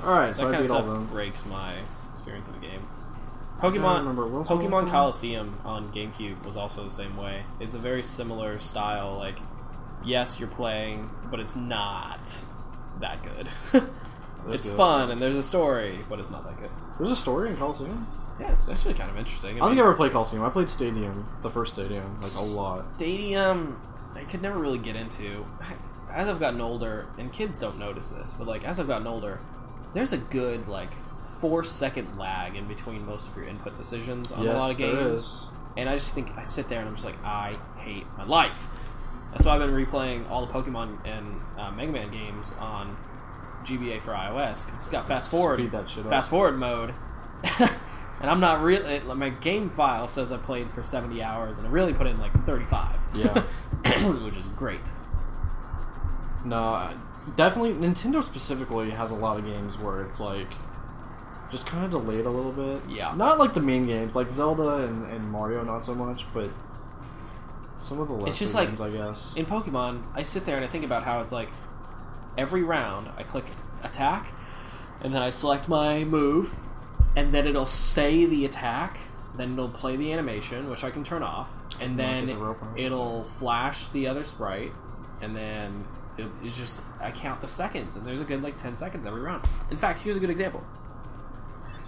Alright, so that I kind of beat all stuff of them. breaks my experience of the game. I don't remember. Pokemon Coliseum on GameCube was also the same way. It's a very similar style. Like, yes, you're playing, but it's not that good. It's fun and there's a story, but it's not that good. There's a story in Coliseum? Yeah, it's actually kind of interesting. I don't think I ever played Coliseum. I played Stadium, the first Stadium, like a lot. Stadium, I could never really get into. As I've gotten older, and kids don't notice this, but like as I've gotten older, there's a good like 4-second lag in between most of your input decisions on a lot of games. There is. And I just think I sit there and I'm just like, I hate my life. That's why I've been replaying all the Pokemon and Mega Man games on GBA for iOS because it's got fast forward mode. And I'm not really. My game file says I played for 70 hours, and I really put in like 35. Yeah, which is great. No, definitely Nintendo specifically has a lot of games where it's like just kind of delayed a little bit. Yeah, not like the main games, like Zelda and Mario, not so much, but some of the lesser it's just games, like, I guess. In Pokemon, I sit there and I think about how it's like every round I click attack, and then I select my move, and then it'll say the attack, then it'll play the animation, which I can turn off, and then it'll flash the other sprite, and then it's just, I count the seconds, and there's a good like 10 seconds every round. In fact, here's a good example.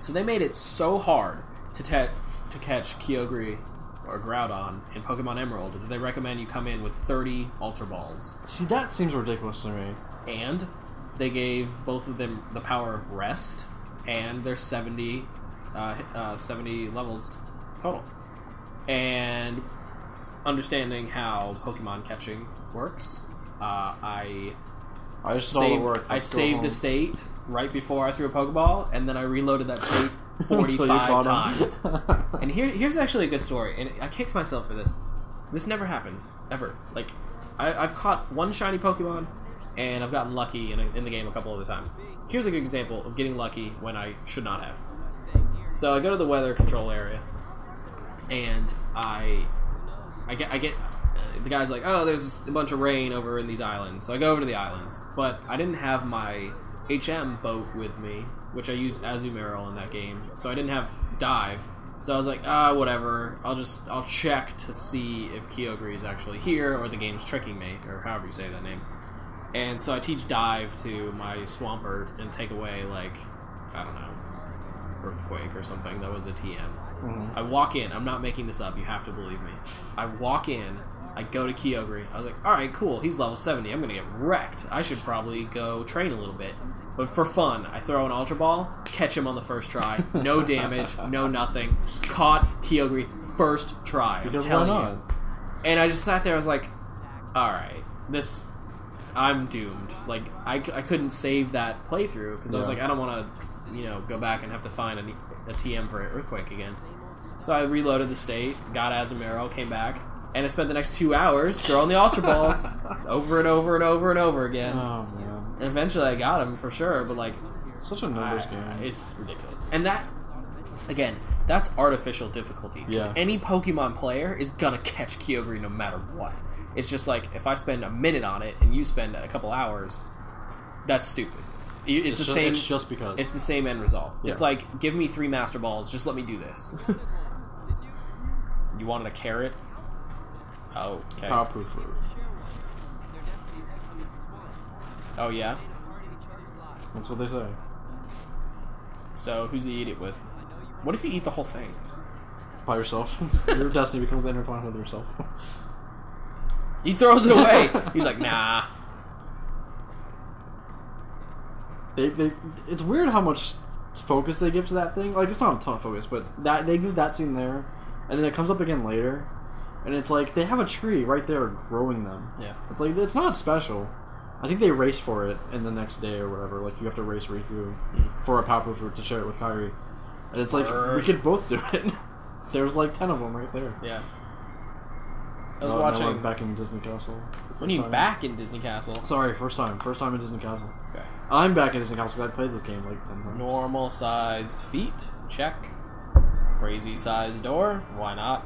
So they made it so hard to catch Kyogre or Groudon in Pokemon Emerald that they recommend you come in with 30 Ultra Balls. See, that seems ridiculous to me. And they gave both of them the power of rest, and their 70 levels total. And understanding how Pokemon catching works, I saved a state right before I threw a Pokeball, and then I reloaded that state 45 times. And here's actually a good story, and I kicked myself for this. This never happened, ever. Like, I've caught one shiny Pokemon, and I've gotten lucky in the game a couple other times. Here's a good example of getting lucky when I should not have. So I go to the weather control area, and I get the guy's like, oh, there's a bunch of rain over in these islands. So I go over to the islands, but I didn't have my HM boat with me, which I used Azumarill in that game, so I didn't have dive. So I was like, whatever, I'll check to see if Kyogre is actually here or the game's tricking me, or however you say that name. And so I teach dive to my Swampert and take away, like, I don't know, Earthquake or something. That was a TM. Mm-hmm. I walk in, I'm not making this up, you have to believe me. I walk in, I go to Kyogre, I was like, alright, cool, he's level 70, I'm gonna get wrecked. I should probably go train a little bit. But for fun, I throw an Ultra Ball, catch him on the first try, no damage, no nothing. Caught Kyogre first try, I'm telling you. And I just sat there, I was like, alright, I'm doomed. Like, I couldn't save that playthrough, because I was like, I don't want to, go back and have to find a TM for Earthquake again. So I reloaded the state, got Azumarill, came back, and I spent the next 2 hours throwing the Ultra Balls over and over and over and over again. Oh, man. And eventually I got him, for sure, but, like... It's such a numbers game. It's ridiculous. And that, again, that's artificial difficulty. Because any Pokemon player is gonna catch Kyogre no matter what. It's just like, if I spend a minute on it, and you spend a couple hours, that's stupid. It's the same. It's just because. It's the same end result. Yeah. It's like, give me 3 Master Balls, just let me do this. You wanted a carrot? Oh, okay. Oh, yeah? That's what they say. So, who's he eat it with? What if you eat the whole thing? By yourself. Your destiny becomes intertwined with yourself. He throws it away! He's like, nah. It's weird how much focus they give to that thing. Like, it's not a ton of focus, but they give that scene there, and then it comes up again later, and it's like, they have a tree right there growing them. Yeah. It's like, it's not special. I think they race for it in the next day or whatever. Like, you have to race Riku for a Power Fruit to share it with Kairi. And it's like, we could both do it. There's like 10 of them right there. Yeah. I was watching... Now we're back in Disney Castle. When are you back in Disney Castle? Sorry, first time. First time in Disney Castle. Okay. I'm back in Disney Castle because I played this game like 10 times. Normal-sized feet? Check. Crazy-sized door? Why not?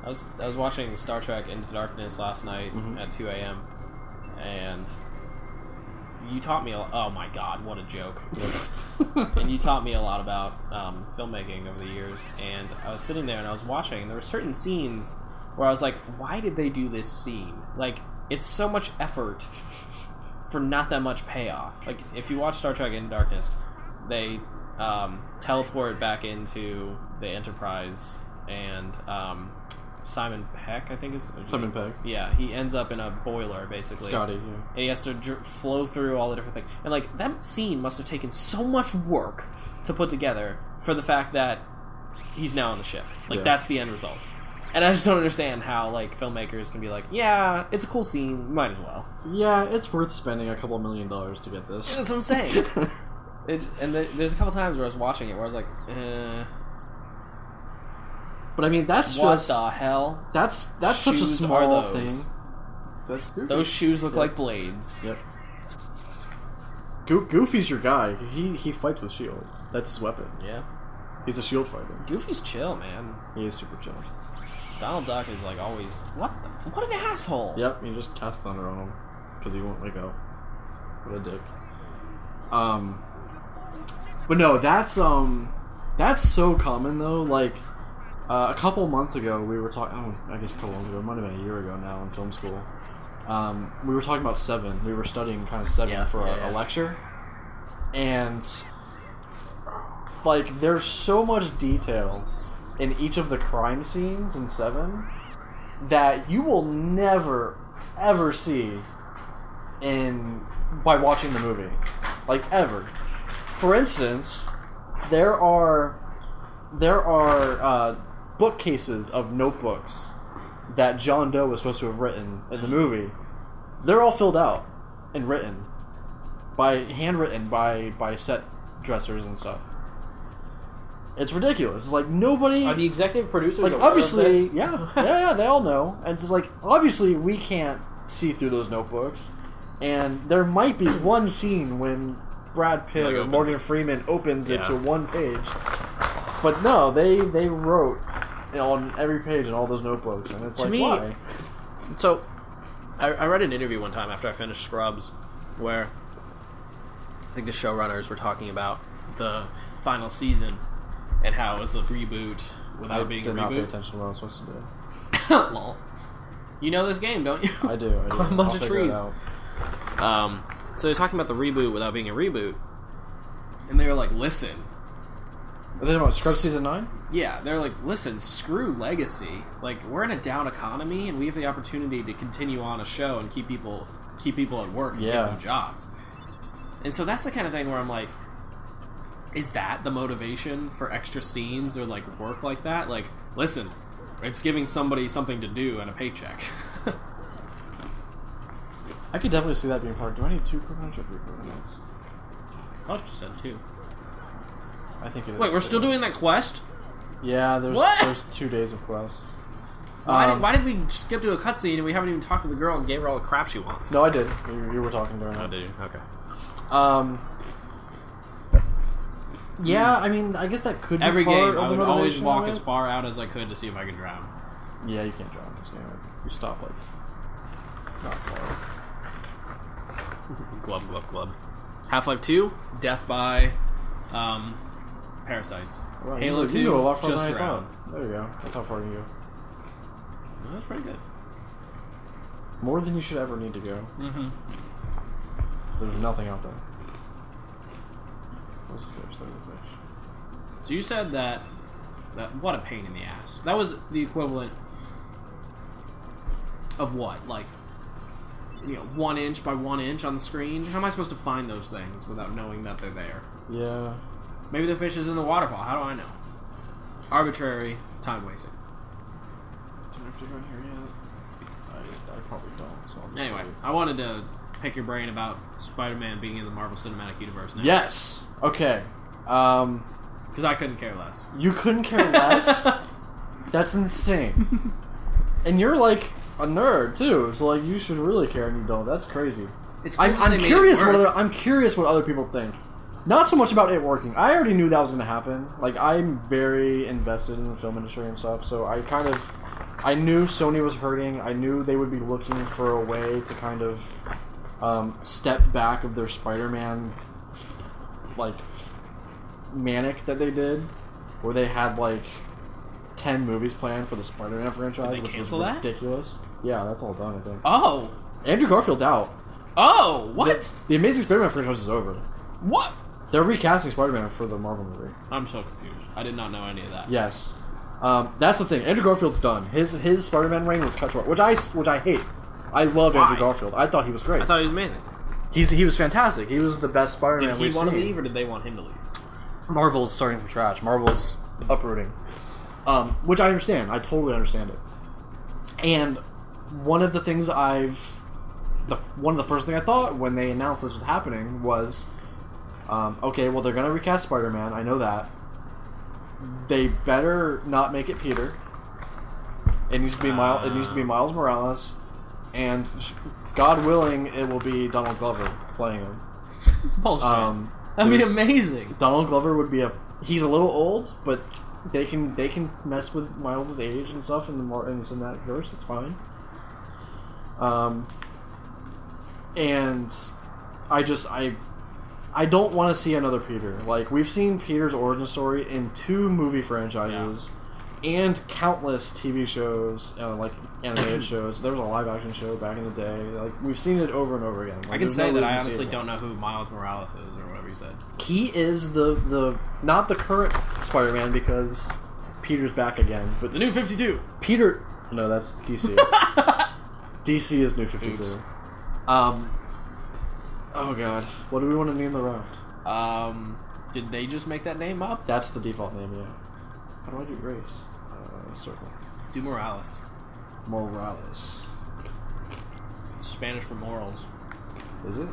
I was watching Star Trek Into Darkness last night at 2 a.m. And you taught me. Oh my god, what a joke! And you taught me a lot about filmmaking over the years. And I was sitting there and I was watching, and there were certain scenes where I was like, why did they do this scene? Like, it's so much effort for not that much payoff. Like, if you watch Star Trek Into Darkness, they teleport back into the Enterprise, and Simon Peck, I think is... Simon Peck. Yeah, he ends up in a boiler, basically. Scotty, yeah. And he has to flow through all the different things. And, like, that scene must have taken so much work to put together for the fact that he's now on the ship. Like, that's the end result. And I just don't understand how, like, filmmakers can be like, yeah, it's a cool scene, might as well. Yeah, it's worth spending a couple $1 million to get this. That's what I'm saying. There's a couple times where I was watching it where I was like, But I mean, that's what just... What the hell? That's such a small thing. Those shoes look like blades. Yep. Goofy's your guy. He fights with shields. That's his weapon. Yeah. He's a shield fighter. Goofy's chill, man. He is super chill. Donald Duck is like always... What an asshole! Yep, you just cast thunder on him. Because he won't wake up. What a dick. But no, that's so common though. Like, a couple months ago, we were talking... I guess a couple months ago. It might have been a year ago now in film school. We were talking about Seven. We were studying kind of Seven for a lecture. And, like, there's so much detail in each of the crime scenes in Seven that you will never, ever see by watching the movie. Like, ever. For instance, there are bookcases of notebooks that John Doe was supposed to have written in the movie. They're all filled out and written handwritten by set dressers and stuff. It's ridiculous. It's like nobody... Are the executive producers like, aware obviously, of this? yeah, they all know. And it's like, obviously, we can't see through those notebooks. And there might be one scene when Brad Pitt or Morgan Freeman opens it to one page. But no, they wrote on every page in all those notebooks. And it's why? So, I read an interview one time after I finished Scrubs where I think the showrunners were talking about the final season and how it was a reboot without being a reboot. I did not pay attention to what I was supposed to do. Lol. You know this game, don't you? I do. A bunch of trees. So they're talking about the reboot without being a reboot. And they were like, listen. Are they talking about Scrubs Season 9? Yeah, they're like, listen, screw Legacy. Like, we're in a down economy and we have the opportunity to continue on a show and keep people at work and give them jobs. And so that's the kind of thing where I'm like, is that the motivation for extra scenes or like work like that? Like, listen, it's giving somebody something to do and a paycheck. I could definitely see that being part. Do I need 2 co-runners or 3 co-runners? I just said 2. I think it is. Wait, we're still doing that quest? Yeah, there's 2 days of quests. Why did we skip to a cutscene and we haven't even talked to the girl and gave her all the crap she wants? No, I did. You were talking during that. Oh, did you? Okay. Yeah, I mean, I guess that could be every part game. of the I would motivation always walk of it. as far out as I could to see if I could drown. Yeah, you can't drown in this game. You stop like not far. Glub, glub, glub. Half-Life 2, death by parasites. Well, Halo 2, you go a lot farther just than I drown. thought. There you go. That's how far you go. Well, that's pretty good. More than you should ever need to go. Mm-hmm. There's nothing out there. Where's the fish? There's the fish. So you said that what a pain in the ass. That was the equivalent of what? Like, 1 inch by 1 inch on the screen? How am I supposed to find those things without knowing that they're there? Yeah. Maybe the fish is in the waterfall. How do I know? Arbitrary time wasting. Do I have to run here yet? I probably don't. So Anyway, I wanted to pick your brain about Spider-Man being in the Marvel Cinematic Universe now. Yes! Okay. Because I couldn't care less. You couldn't care less? That's insane. And you're like a nerd too, so like you should really care and you don't. That's crazy. It's I'm curious I'm curious what other people think. Not so much about it working. I already knew that was going to happen. Like, I'm very invested in the film industry and stuff, so I knew Sony was hurting. I knew they would be looking for a way to kind of step back of their Spider-Man like manic that they did, where they had like 10 movies planned for the Spider-Man franchise, which was ridiculous. That? Yeah, that's all done, I think. Oh, Andrew Garfield's out. Oh, what? The Amazing Spider-Man franchise is over. What? They're recasting Spider-Man for the Marvel movie. I'm so confused. I did not know any of that. Yes, that's the thing. Andrew Garfield's done. His Spider-Man reign was cut short, which I hate. I love Andrew Garfield. I thought he was great. I thought he was amazing. He was fantastic. He was the best Spider-Man we've seen. Did he want to leave, or did they want him to leave? Marvel's starting from scratch. Marvel's uprooting, which I understand. I totally understand it. And one of the things one of the first things I thought when they announced this was happening was, okay, well, they're going to recast Spider-Man. I know that. They better not make it Peter. It needs to be It needs to be Miles Morales, and God willing, it will be Donald Glover playing him. Bullshit. That'd be amazing. Donald Glover would be he's a little old, but they can mess with Miles' age and stuff in the cinematic verse. It's fine. And I don't want to see another Peter. Like, we've seen Peter's origin story in 2 movie franchises and countless TV shows, like animated shows. There was a live-action show back in the day. Like, we've seen it over and over again. Like, I can say that I honestly don't know who Miles Morales is, or whatever you said. He is the not the current Spider-Man, because Peter's back again. But the New 52! Peter... No, that's DC. DC is New 52. Oops. Oh god. What do we want to name the raft? Did they just make that name up? That's the default name, yeah. How do I do race? Circle. Do Morales. Morales. It's Spanish for morals. Is it?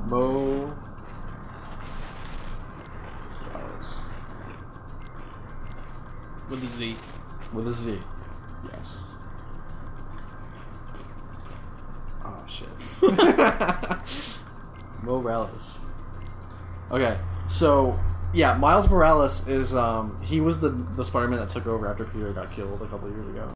Morales. With a Z. With a Z. Yes. Oh shit. Morales. Okay, so yeah, Miles Morales is he was the Spider-Man that took over after Peter got killed a couple of years ago.